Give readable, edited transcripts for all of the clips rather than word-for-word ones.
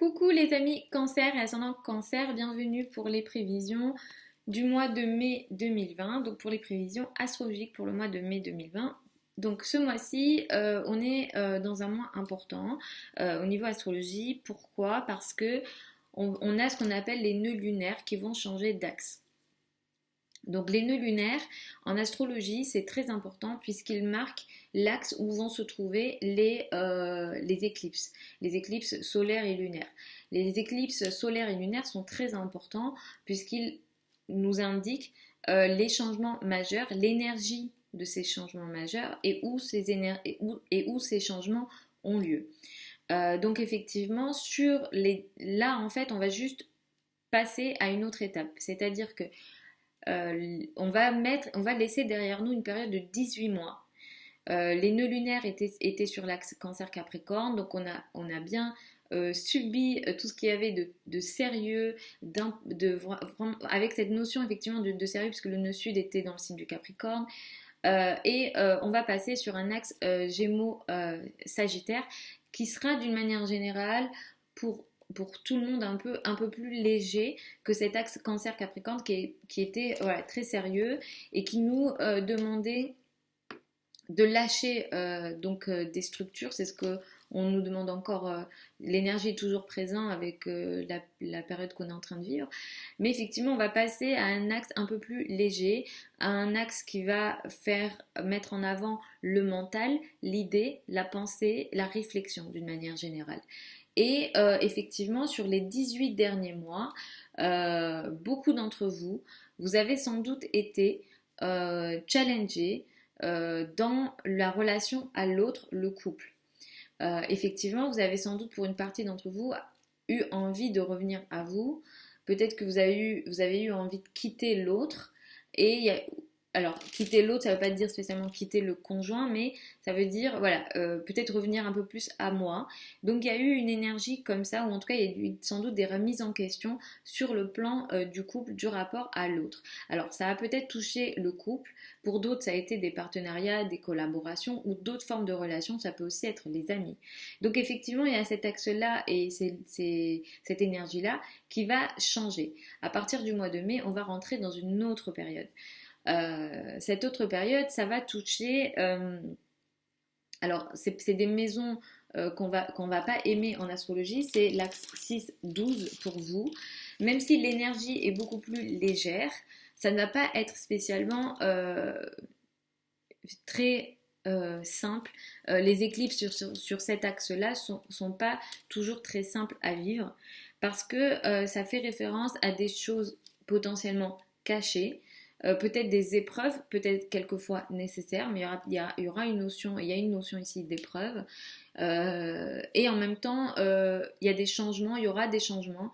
Coucou les amis cancer et ascendant cancer, bienvenue pour les prévisions du mois de mai 2020, donc pour les prévisions astrologiques pour le mois de mai 2020. Donc ce mois-ci, on est dans un mois important au niveau astrologie. Pourquoi? Parce que on a ce qu'on appelle les nœuds lunaires qui vont changer d'axe. Donc les nœuds lunaires en astrologie c'est très important puisqu'ils marquent l'axe où vont se trouver les éclipses solaires et lunaires. Les éclipses solaires et lunaires sont très importants puisqu'ils nous indiquent les changements majeurs, l'énergie de ces changements majeurs et où ces changements ont lieu. Donc effectivement, là en fait on va juste passer à une autre étape, c'est-à-dire que on va laisser derrière nous une période de 18 mois. Les nœuds lunaires étaient sur l'axe cancer-capricorne, donc on a bien subi tout ce qu'il y avait de sérieux, avec cette notion effectivement de sérieux, puisque le nœud sud était dans le signe du Capricorne. On va passer sur un axe Gémeaux-Sagittaire qui sera d'une manière générale pour tout le monde un peu plus léger que cet axe cancer-capricorne qui était voilà, très sérieux et qui nous demandait de lâcher des structures. C'est ce que on nous demande encore. L'énergie est toujours présente avec la période qu'on est en train de vivre. Mais effectivement, on va passer à un axe un peu plus léger, à un axe qui va mettre en avant le mental, l'idée, la pensée, la réflexion d'une manière générale. Et effectivement, sur les 18 derniers mois, beaucoup d'entre vous, vous avez sans doute été challengés dans la relation à l'autre, le couple. Effectivement, vous avez sans doute pour une partie d'entre vous eu envie de revenir à vous. Peut-être que vous avez eu envie de quitter l'autre. Alors, quitter l'autre, ça ne veut pas dire spécialement quitter le conjoint, mais ça veut dire, voilà, peut-être revenir un peu plus à moi. Donc, il y a eu une énergie comme ça, ou en tout cas, il y a eu sans doute des remises en question sur le plan du couple, du rapport à l'autre. Alors, ça a peut-être touché le couple. Pour d'autres, ça a été des partenariats, des collaborations ou d'autres formes de relations. Ça peut aussi être les amis. Donc, effectivement, il y a cet axe-là et cette énergie-là qui va changer. À partir du mois de mai, on va rentrer dans une autre période. Cette autre période, ça va toucher. Alors, c'est des maisons qu'on va pas aimer en astrologie, c'est l'axe 6-12 pour vous. Même si l'énergie est beaucoup plus légère, ça ne va pas être spécialement très simple. Les éclipses sur cet axe-là sont pas toujours très simples à vivre parce que ça fait référence à des choses potentiellement cachées. Peut-être des épreuves, peut-être quelquefois nécessaires, mais il y aura une notion, il y a une notion ici d'épreuve. Et en même temps, il y a des changements, il y aura des changements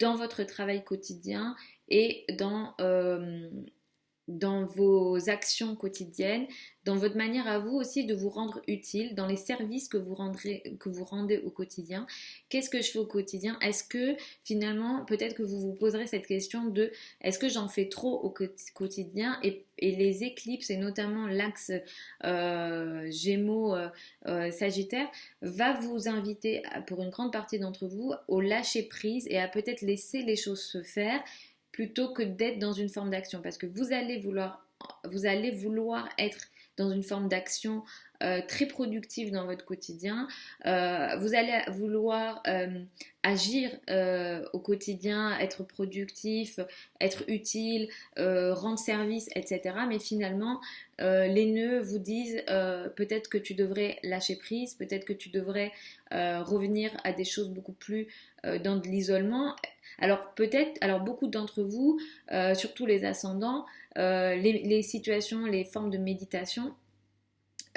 dans votre travail quotidien et dans vos actions quotidiennes, dans votre manière à vous aussi de vous rendre utile, dans les services que vous rendez au quotidien. Qu'est-ce que je fais au quotidien? Est-ce que finalement, peut-être que vous vous poserez cette question de est-ce que j'en fais trop au quotidien et les éclipses, et notamment l'axe Gémeaux-Sagittaire, va vous inviter, pour une grande partie d'entre vous, au lâcher prise et à peut-être laisser les choses se faire plutôt que d'être dans une forme d'action, parce que vous allez vouloir être dans une forme d'action très productive dans votre quotidien. Vous allez vouloir agir au quotidien, être productif, être utile, rendre service, etc. Mais finalement, les nœuds vous disent peut-être que tu devrais lâcher prise, peut-être que tu devrais revenir à des choses beaucoup plus dans de l'isolement. Alors beaucoup d'entre vous, surtout les ascendants, les situations, les formes de méditation,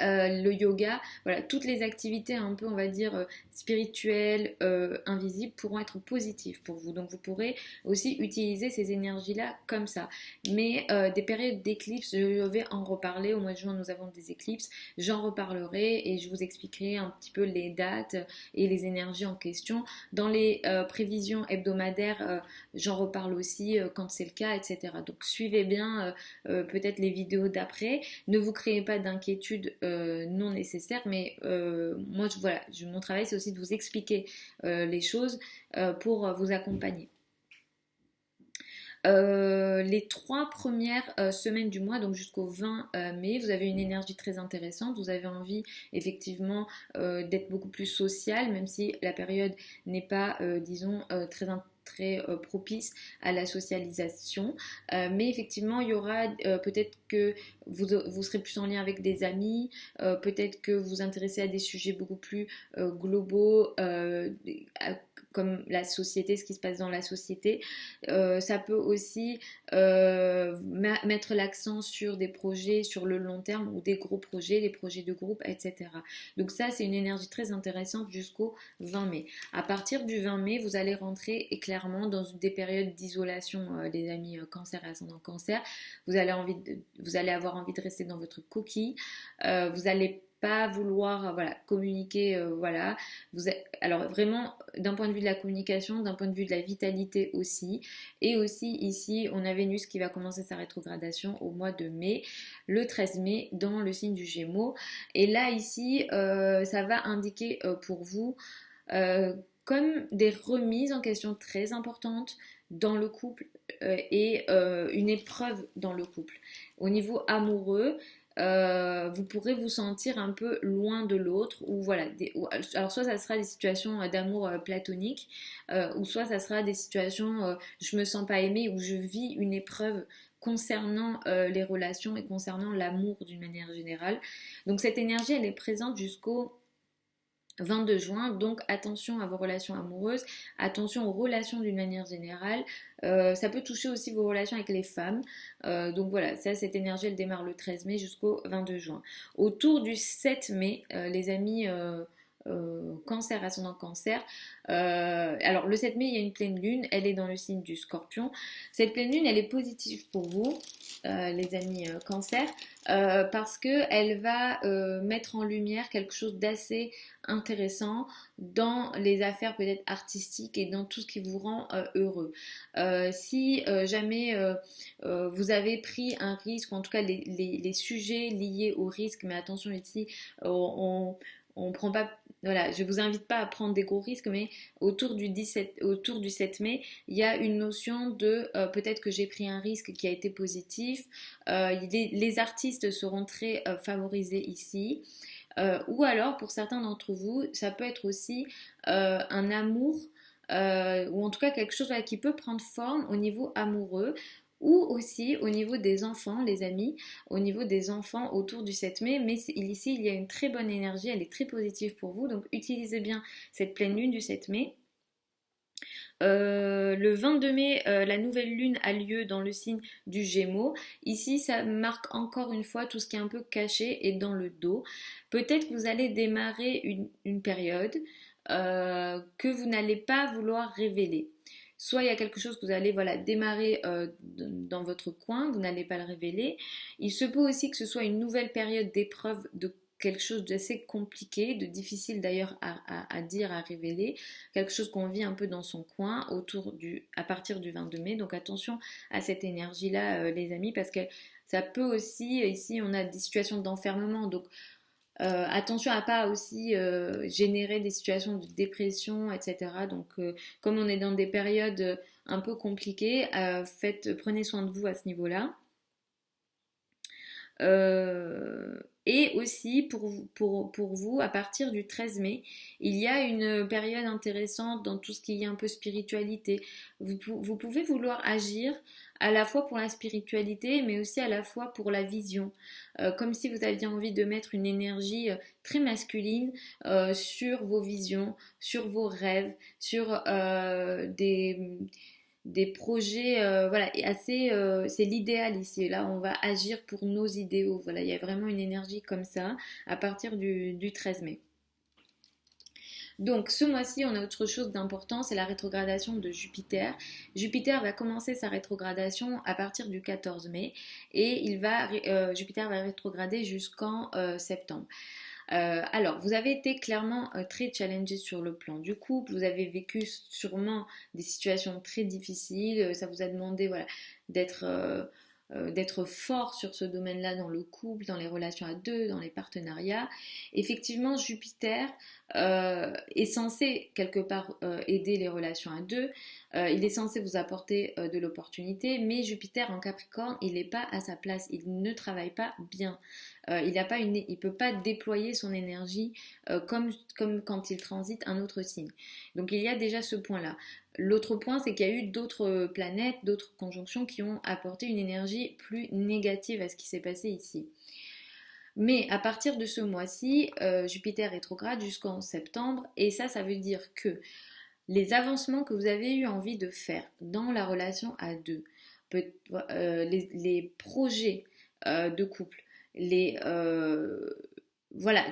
le yoga, voilà, toutes les activités un peu, on va dire, spirituelles, invisibles, pourront être positives pour vous. Donc vous pourrez aussi utiliser ces énergies-là comme ça. Mais des périodes d'éclipses, je vais en reparler. Au mois de juin, nous avons des éclipses. J'en reparlerai et je vous expliquerai un petit peu les dates et les énergies en question. Dans les prévisions hebdomadaires, j'en reparle aussi quand c'est le cas, etc. Donc suivez bien peut-être les vidéos d'après. Ne vous créez pas d'inquiétude non nécessaire, mais moi, voilà, mon travail, c'est aussi de vous expliquer les choses pour vous accompagner. Les 3 premières semaines du mois, donc jusqu'au 20 mai, vous avez une énergie très intéressante. Vous avez envie effectivement d'être beaucoup plus social, même si la période n'est pas, disons, très propice à la socialisation. Mais effectivement, il y aura peut-être que vous serez plus en lien avec des amis, peut-être que vous vous intéressez à des sujets beaucoup plus globaux, comme la société, ce qui se passe dans la société. Ça peut aussi mettre l'accent sur des projets sur le long terme ou des gros projets, des projets de groupe, etc. Donc ça, c'est une énergie très intéressante jusqu'au 20 mai. À partir du 20 mai, vous allez rentrer clairement dans des périodes d'isolation, les amis cancer et ascendant cancer. Vous allez avoir envie de rester dans votre coquille. Vous allez pas vouloir voilà, communiquer, voilà. Alors vraiment, d'un point de vue de la communication, d'un point de vue de la vitalité aussi. Et aussi ici, on a Vénus qui va commencer sa rétrogradation au mois de mai, le 13 mai, dans le signe du Gémeaux. Et là, ici, ça va indiquer pour vous comme des remises en question très importantes dans le couple et une épreuve dans le couple. Au niveau amoureux, vous pourrez vous sentir un peu loin de l'autre ou voilà alors soit ça sera des situations d'amour platonique ou soit ça sera des situations je me sens pas aimée ou je vis une épreuve concernant les relations et concernant l'amour d'une manière générale. Donc cette énergie elle est présente jusqu'au 22 juin, donc attention à vos relations amoureuses, attention aux relations d'une manière générale. Ça peut toucher aussi vos relations avec les femmes. Donc voilà, cette énergie elle démarre le 13 mai jusqu'au 22 juin. Autour du 7 mai, les amis cancer, ascendant cancer. Alors le 7 mai, il y a une pleine lune, elle est dans le signe du Scorpion. Cette pleine lune, elle est positive pour vous, les amis cancer, parce que elle va mettre en lumière quelque chose d'assez intéressant dans les affaires peut-être artistiques et dans tout ce qui vous rend heureux. Si jamais vous avez pris un risque, ou en tout cas les sujets liés au risque, mais attention ici, on prend pas, voilà, je vous invite pas à prendre des gros risques, mais autour du 7 mai, il y a une notion de peut-être que j'ai pris un risque qui a été positif. Les artistes seront très favorisés ici. Ou alors, pour certains d'entre vous, ça peut être aussi un amour, ou en tout cas quelque chose voilà, qui peut prendre forme au niveau amoureux, ou aussi au niveau des enfants, les amis, au niveau des enfants autour du 7 mai. Mais ici, il y a une très bonne énergie, elle est très positive pour vous, donc utilisez bien cette pleine lune du 7 mai. Le 22 mai, la nouvelle lune a lieu dans le signe du Gémeaux. Ici, ça marque encore une fois tout ce qui est un peu caché et dans le dos. Peut-être que vous allez démarrer une période que vous n'allez pas vouloir révéler. Soit il y a quelque chose que vous allez voilà, démarrer dans votre coin, vous n'allez pas le révéler. Il se peut aussi que ce soit une nouvelle période d'épreuve de quelque chose d'assez compliqué, de difficile d'ailleurs à dire, à révéler, quelque chose qu'on vit un peu dans son coin à partir du 22 mai. Donc attention à cette énergie-là, les amis, parce que ça peut aussi, ici on a des situations d'enfermement, donc attention à pas aussi générer des situations de dépression, etc. Donc comme on est dans des périodes un peu compliquées, prenez soin de vous à ce niveau-là. Et aussi pour vous, à partir du 13 mai, il y a une période intéressante dans tout ce qui est un peu spiritualité. Vous pouvez vouloir agir à la fois pour la spiritualité, mais aussi à la fois pour la vision. Comme si vous aviez envie de mettre une énergie très masculine sur vos visions, sur vos rêves, sur des projets, voilà, assez, c'est l'idéal ici. Là, on va agir pour nos idéaux. Voilà, il y a vraiment une énergie comme ça à partir du 13 mai. Donc ce mois-ci, on a autre chose d'important, c'est la rétrogradation de Jupiter. Jupiter va commencer sa rétrogradation à partir du 14 mai et Jupiter va rétrograder jusqu'en septembre. Alors, vous avez été clairement très challengé sur le plan du couple, vous avez vécu sûrement des situations très difficiles, ça vous a demandé voilà, d'être d'être fort sur ce domaine-là dans le couple, dans les relations à deux, dans les partenariats. Effectivement, Jupiter est censé quelque part aider les relations à deux. Il est censé vous apporter de l'opportunité, mais Jupiter en Capricorne, il n'est pas à sa place, il ne travaille pas bien. Il ne peut pas déployer son énergie comme quand il transite un autre signe. Donc il y a déjà ce point-là. L'autre point, c'est qu'il y a eu d'autres planètes, d'autres conjonctions qui ont apporté une énergie plus négative à ce qui s'est passé ici. Mais à partir de ce mois-ci, Jupiter rétrograde jusqu'en septembre, et ça veut dire que les avancements que vous avez eu envie de faire dans la relation à deux, les projets de couple, voilà,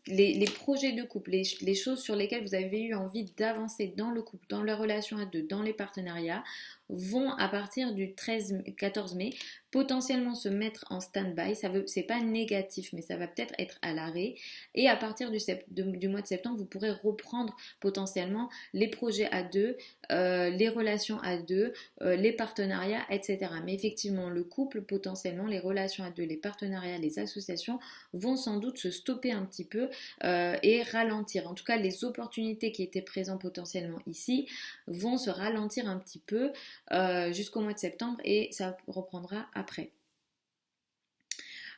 les projets de couple, les choses sur lesquelles vous avez eu envie d'avancer dans le couple, dans la relation à deux, dans les partenariats, vont à partir du 14 mai potentiellement se mettre en stand-by. C'est pas négatif, mais ça va peut-être être à l'arrêt. Et à partir du mois de septembre, vous pourrez reprendre potentiellement les projets à deux, les relations à deux, les partenariats, etc. Mais effectivement, le couple, potentiellement, les relations à deux, les partenariats, les associations vont sans doute se stopper un petit peu et ralentir. En tout cas, les opportunités qui étaient présentes potentiellement ici vont se ralentir un petit peu jusqu'au mois de septembre et ça reprendra après.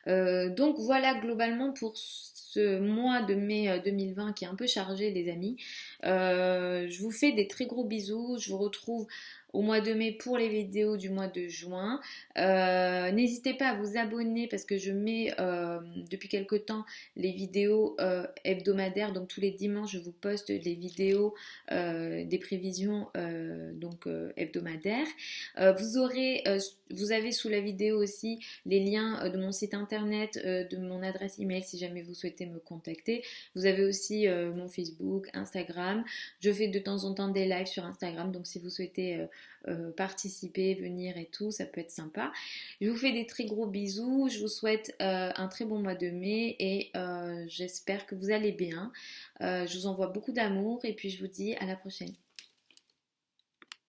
Donc voilà globalement pour ce mois de mai 2020 qui est un peu chargé les amis. Je vous fais des très gros bisous, je vous retrouve au mois de mai pour les vidéos du mois de juin. N'hésitez pas à vous abonner parce que je mets depuis quelque temps les vidéos hebdomadaires, donc tous les dimanches je vous poste les vidéos des prévisions hebdomadaires. Vous avez sous la vidéo aussi les liens de mon site internet, de mon adresse email si jamais vous souhaitez me contacter. Vous avez aussi mon Facebook, Instagram. Je fais de temps en temps des lives sur Instagram, donc si vous souhaitez participer, venir et tout, ça peut être sympa. Je vous fais des très gros bisous, je vous souhaite un très bon mois de mai et j'espère que vous allez bien. Je vous envoie beaucoup d'amour et puis je vous dis à la prochaine.